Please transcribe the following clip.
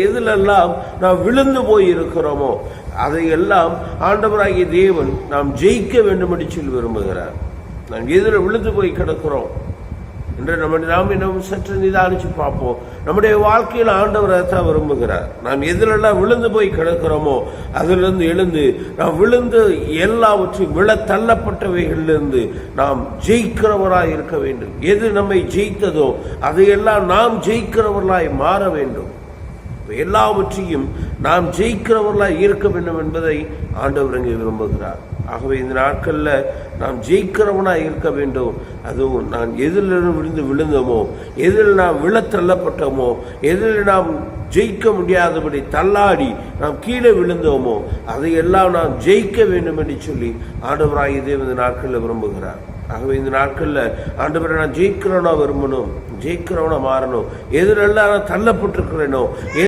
எதிலெல்லாம் நாம் விழுந்து போய் இருக்கிறோமோ அதையெல்லாம் ஆண்டவராகிய தேவன் நாம் ஜெயிக்க வேண்டும் என்று சொல்லி விரும்புகிறார். நாம் எதில் விழுந்து போய் கிடக்கிறோம் என்று நாம் இன்னும் சற்று நிதானிச்சு பார்ப்போம். நம்முடைய வாழ்க்கையில் ஆண்டவர் தான் விரும்புகிறார். நாம் எதிலெல்லாம் விழுந்து போய் கிடக்கிறோமோ அதிலிருந்து எழுந்து நாம் விழுந்து எல்லாவற்றையும் விழ தள்ளப்பட்டவைகளிலிருந்து நாம் ஜெயிக்கிறவராய் இருக்க வேண்டும். எது நம்மை ஜெயித்ததோ அதையெல்லாம் நாம் ஜெயிக்கிறவர்களாய் மாற வேண்டும். எல்லாவற்றையும் நாம் ஜெயிக்கிறவர்களாய் இருக்க வேண்டும் என்பதை ஆண்டவர் இங்கே விரும்புகிறார். ஆகவே இந்த நாட்களில் நாம் ஜெயிக்கிறவனாய் இருக்க வேண்டும். அதுவும் நான் எதில் விழுந்தோமோ, எதில் நாம் விழ தள்ளப்பட்டோமோ, எதில் நாம் ஜெயிக்க முடியாதபடி தள்ளாடி நாம் கீழே விழுந்தோமோ அதையெல்லாம் நாம் ஜெயிக்க வேண்டும் என்று சொல்லி ஆண்டவராகிய தேவன் இந்த நாட்களில் விரும்புகிறார். ஆகவே இந்த நாட்களில் ஆண்டவரை நான் ஜெயிக்கிறவனா விரும்பணும், ஜெயிக்கிறவனா மாறணும். எதிரெல்லாம் நான் தள்ளப்பட்டிருக்கிறேனோ